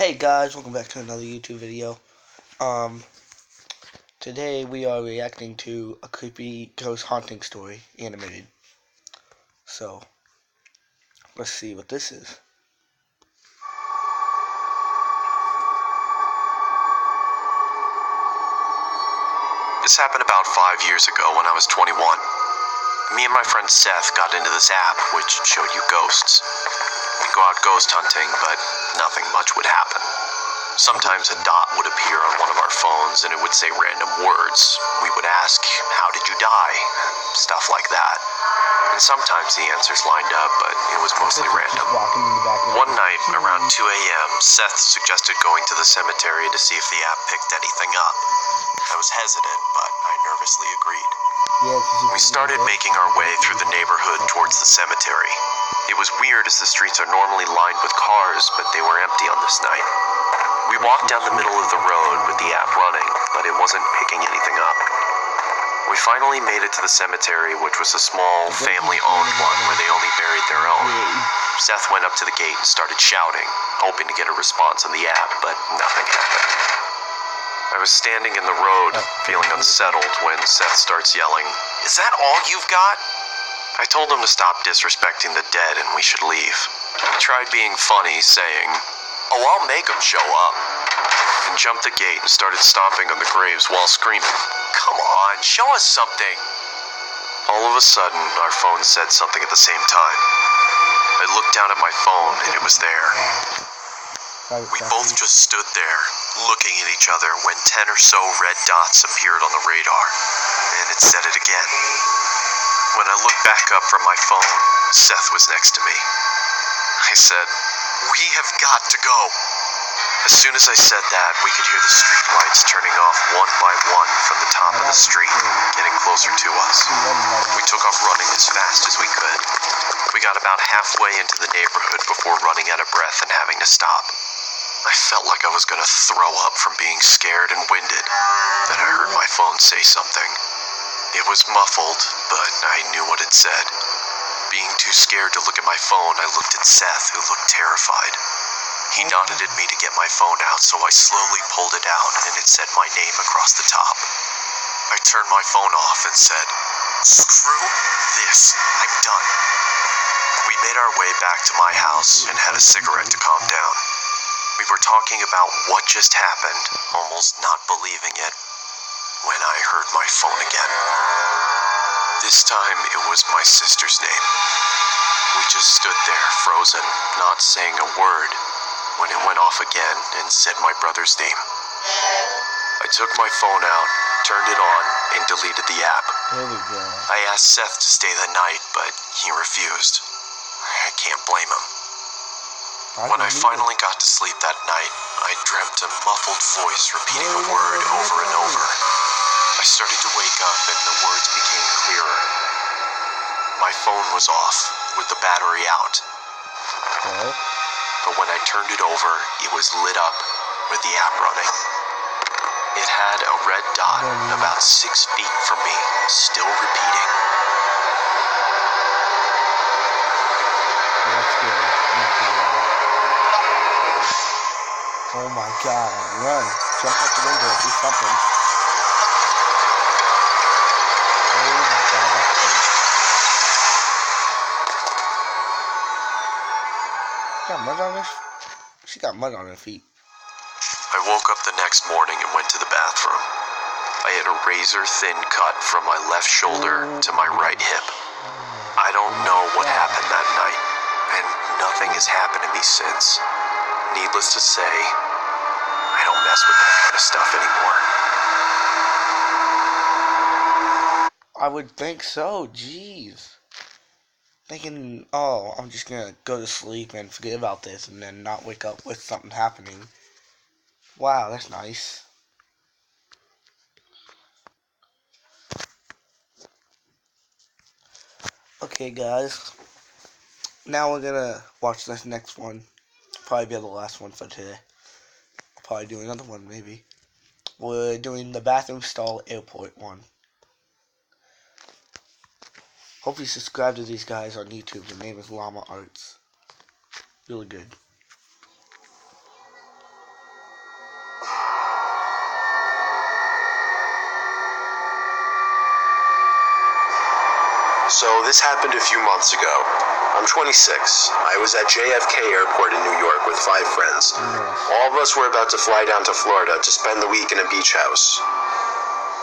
Hey guys, welcome back to another YouTube video. Today we are reacting to a creepy ghost haunting story, animated. So, let's see what this is. This happened about 5 years ago when I was 21. Me and my friend Seth got into this app which showed you ghosts. We'd go out ghost hunting, but nothing much would happen. Sometimes a dot would appear on one of our phones and it would say random words. We would ask, "How did you die?" and stuff like that. And sometimes the answers lined up, but it was mostly random. One night, around 2 a.m., Seth suggested going to the cemetery to see if the app picked anything up. I was hesitant, but I nervously agreed. We started making our way through the neighborhood towards the cemetery. It was weird as the streets are normally lined with cars, but they were empty on this night. We walked down the middle of the road with the app running, but it wasn't picking anything up. We finally made it to the cemetery, which was a small, family-owned one where they only buried their own. Seth went up to the gate and started shouting, hoping to get a response on the app, but nothing happened. I was standing in the road, feeling unsettled, when Seth starts yelling, "Is that all you've got?" I told him to stop disrespecting the dead and we should leave. He tried being funny, saying, "Oh, I'll make them show up," and jumped the gate and started stomping on the graves while screaming, "Come on, show us something." All of a sudden, our phones said something at the same time. I looked down at my phone and it was there. We both just stood there, looking at each other, when 10 or so red dots appeared on the radar, and it said it again. When I looked back up from my phone, Seth was next to me. I said, "We have got to go." As soon as I said that, we could hear the street lights turning off one by one from the top of the street, getting closer to us. We took off running as fast as we could. We got about halfway into the neighborhood before running out of breath and having to stop. I felt like I was going to throw up from being scared and winded. Then I heard my phone say something. It was muffled, but I knew what it said. Being too scared to look at my phone, I looked at Seth, who looked terrified. He nodded at me to get my phone out, so I slowly pulled it out, and it said my name across the top. I turned my phone off and said, "Screw this, I'm done." We made our way back to my house and had a cigarette to calm down. We were talking about what just happened, almost not believing it, when I heard my phone again. This time, it was my sister's name. We just stood there, frozen, not saying a word, when it went off again and said my brother's name. I took my phone out, turned it on, and deleted the app. There we go. I asked Seth to stay the night, but he refused. I can't blame him. When I finally got to sleep that night, I dreamt a muffled voice repeating a word over and over. I started to wake up and the words became clearer. My phone was off, with the battery out. Okay. But when I turned it over, it was lit up with the app running. It had a red dot about 6 feet from me, still repeating. That's good. Oh my god, run. Jump out the window, do something. Oh my god, that's crazy. She got mud on her feet. I woke up the next morning and went to the bathroom. I had a razor-thin cut from my left shoulder to my right hip. I don't know what happened that night, and nothing has happened to me since. Needless to say, I don't mess with that kind of stuff anymore. I would think so, jeez. Thinking, oh, I'm just gonna go to sleep and forget about this and then not wake up with something happening. Wow, that's nice. Okay, guys. Now we're gonna watch this next one. Probably be the last one for today. I'll probably do another one, maybe. We're doing the bathroom stall airport one. Hope you subscribe to these guys on YouTube. The name is Llama Arts. Really good. So this happened a few months ago. I'm 26. I was at JFK Airport in New York with 5 friends. All of us were about to fly down to Florida to spend the week in a beach house.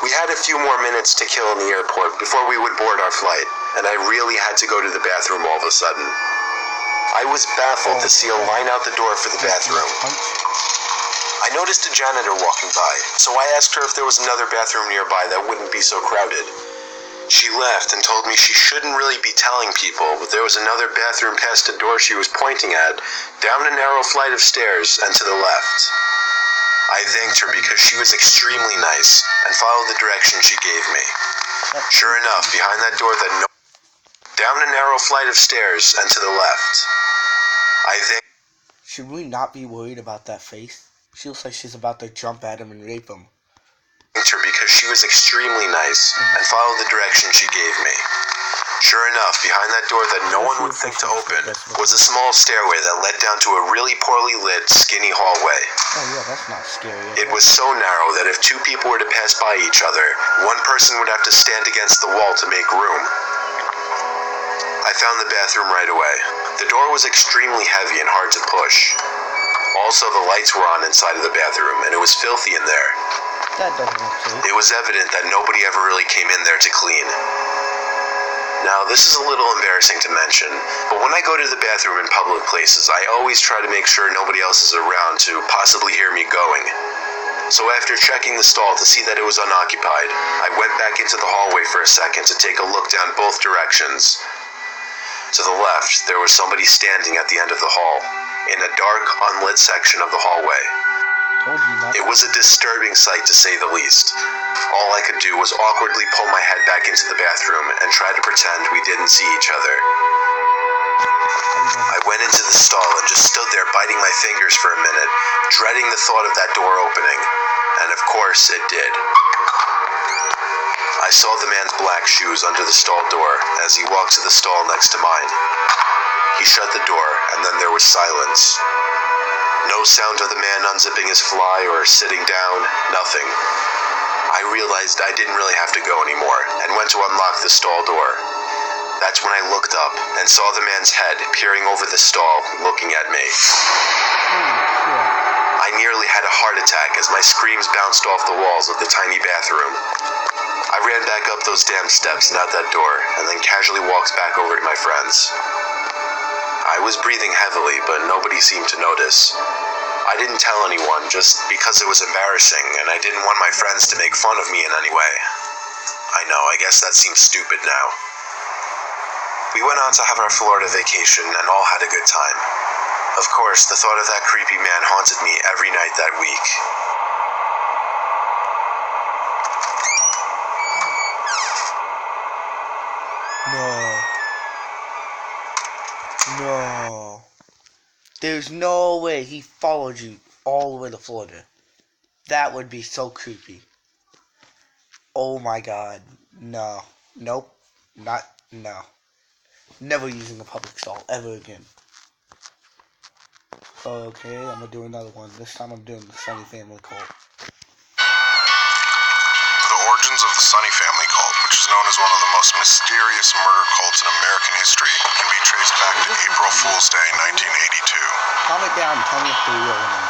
We had a few more minutes to kill in the airport before we would board our flight, and I really had to go to the bathroom all of a sudden. I was baffled to see a line out the door for the bathroom. I noticed a janitor walking by, so I asked her if there was another bathroom nearby that wouldn't be so crowded. She laughed and told me she shouldn't really be telling people, but there was another bathroom past the door she was pointing at, down a narrow flight of stairs and to the left. I thanked her because she was extremely nice and followed the direction she gave me. Sure enough, behind that door down a narrow flight of stairs and to the left. I thanked. Should we not be worried about that face? She looks like she's about to jump at him and rape him. Her because she was extremely nice and followed the direction she gave me. Sure enough, behind that door that no one would think to open was a small stairway that led down to a really poorly lit, skinny hallway. Oh yeah, that's not scary. It was so narrow that if 2 people were to pass by each other, one person would have to stand against the wall to make room. I found the bathroom right away. The door was extremely heavy and hard to push. Also, the lights were on inside of the bathroom, and it was filthy in there. That doesn't look safe. It was evident that nobody ever really came in there to clean. Now, this is a little embarrassing to mention, but when I go to the bathroom in public places, I always try to make sure nobody else is around to possibly hear me going. So after checking the stall to see that it was unoccupied, I went back into the hallway for a second to take a look down both directions. To the left, there was somebody standing at the end of the hall, in a dark, unlit section of the hallway. It was a disturbing sight to say the least. All I could do was awkwardly pull my head back into the bathroom and try to pretend we didn't see each other. I went into the stall and just stood there biting my fingers for a minute, dreading the thought of that door opening. And of course, it did. I saw the man's black shoes under the stall door as he walked to the stall next to mine. He shut the door, and then there was silence. No sound of the man unzipping his fly or sitting down, nothing. I realized I didn't really have to go anymore, and went to unlock the stall door. That's when I looked up and saw the man's head peering over the stall, looking at me. I nearly had a heart attack as my screams bounced off the walls of the tiny bathroom. I ran back up those damn steps and out that door, and then casually walked back over to my friends. I was breathing heavily, but nobody seemed to notice. I didn't tell anyone just because it was embarrassing, and I didn't want my friends to make fun of me in any way. I know, I guess that seems stupid now. We went on to have our Florida vacation and all had a good time. Of course, the thought of that creepy man haunted me every night that week. No. There's no way he followed you all the way to Florida. That would be so creepy. Oh my god. No. Nope. No. Never using a public stall ever again. Okay, I'm gonna do another one. This time I'm doing the Sunny Family Cult. The origins of the Sunny Family Cult, which is known as one of the most mysterious murder cults in American history, can be traced back to April Fool's Day, 1982. Comment down and tell me if they're real or not.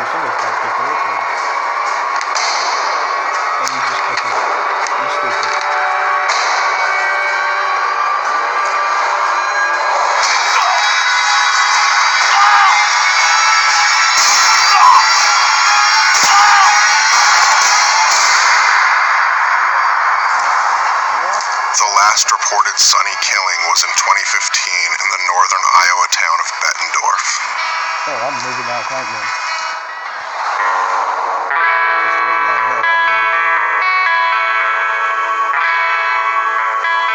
Somebody's got to pick the open. And you just pick it up. You're stupid. The last reported Sunny killing was in 2015 in the northern Iowa town of Bettendorf. Oh, I'm moving out of town, man.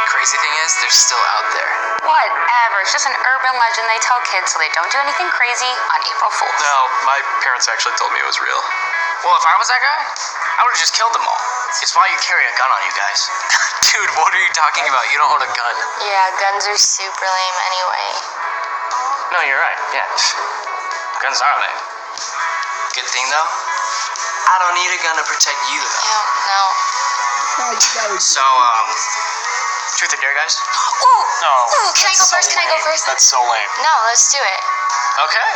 Crazy thing is, they're still out there. Whatever. It's just an urban legend they tell kids so they don't do anything crazy on April Fool's. No, my parents actually told me it was real. Well, if I was that guy, I would have just killed them all. It's why you carry a gun on you guys. Dude, what are you talking about? You don't own a gun. Yeah, guns are super lame anyway. No, you're right. Yeah. Guns are lame. Good thing, though, I don't need a gun to protect you, though. No. So, truth or dare, guys? Ooh! No. Ooh, can I go first? Can I go first? That's so lame. No, let's do it. Okay.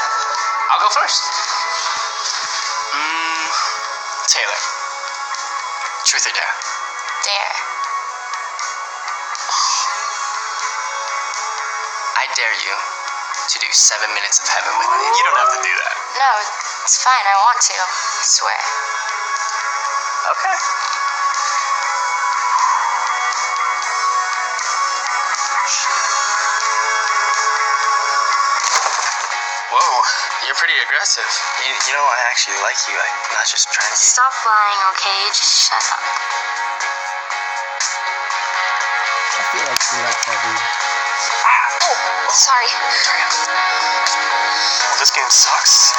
I'll go first. Taylor. Truth or dare? Dare. I dare you to do 7 minutes of heaven with me. You don't have to do that. No, it's fine. I want to. I swear. Okay. Whoa, you're pretty aggressive. You know, I actually like you. I'm not just trying to... Stop lying, okay? Just shut up. I feel like she likes that dude. Sorry. This game sucks.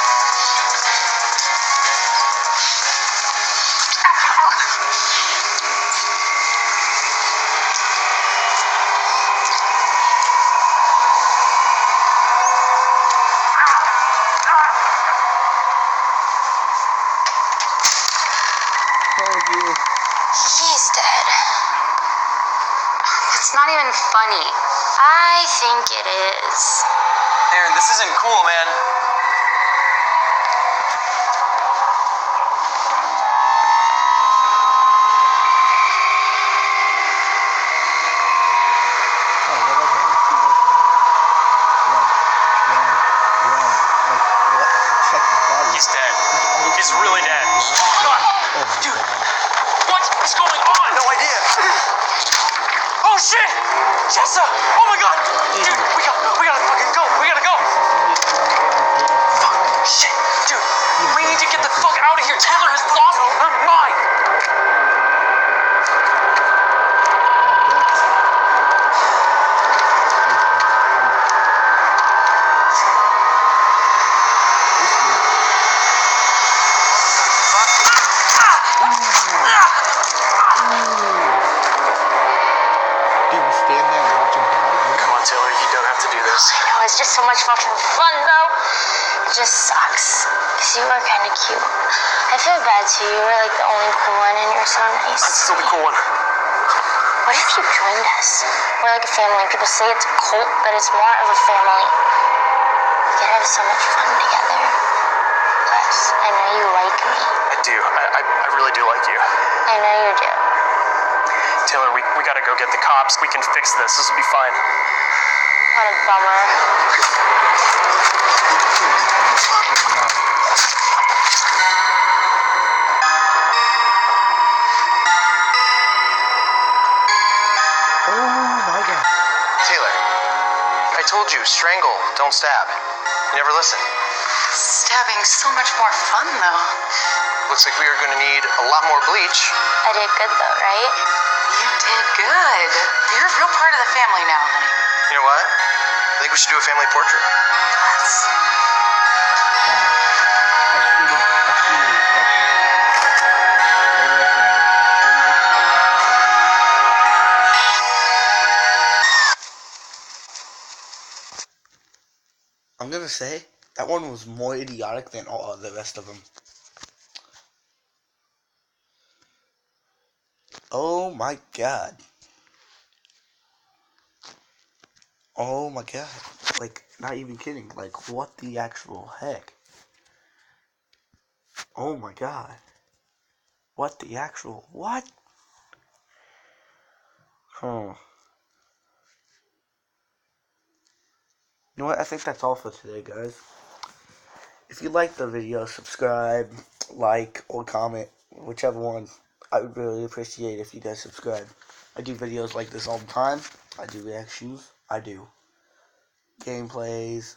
He's dead. It's not even funny. I think it is. Aaron, this isn't cool, man. He's dead. He's really dead. Dude, What is going on? No idea. Oh shit! Jessa! Oh my god! Dude, we gotta fucking go. We gotta go. Fuck. Shit. Dude, we need to get the fuck out of here. Taylor has lost her mind. stand there and watch him die? Come on, Taylor. You don't have to do this. I know, it's just so much fucking fun, though. It just sucks. Because you were kind of cute. I feel bad, too. You were, like, the only cool one, and you're so nice. I'd still be cool one. What if you joined us? We're like a family. People say it's a cult, but it's more of a family. We could have so much fun together. Plus, I know you like me. I do. I really do like you. I know you do. Taylor, we gotta go get the cops. We can fix this. This will be fine. What a bummer. Oh my god. Taylor, I told you, strangle, don't stab. You never listen. Stabbing's so much more fun, though. Looks like we are going to need a lot more bleach. I did good, though, right? You did good. You're a real part of the family now, honey. You know what? I think we should do a family portrait. Let's. I'm gonna say that one was more idiotic than all of the rest of them. Oh my god. Oh my god. Like, not even kidding. Like, what the actual heck? Oh my god. What the actual... What? Huh. You know what? I think that's all for today, guys. If you liked the video, subscribe, like, or comment, whichever one. I would really appreciate if you guys subscribe. I do videos like this all the time. I do reactions. I do gameplays.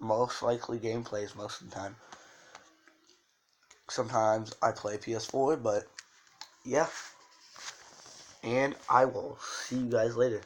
Most likely gameplays most of the time. Sometimes I play PS4, but yeah. And I will see you guys later.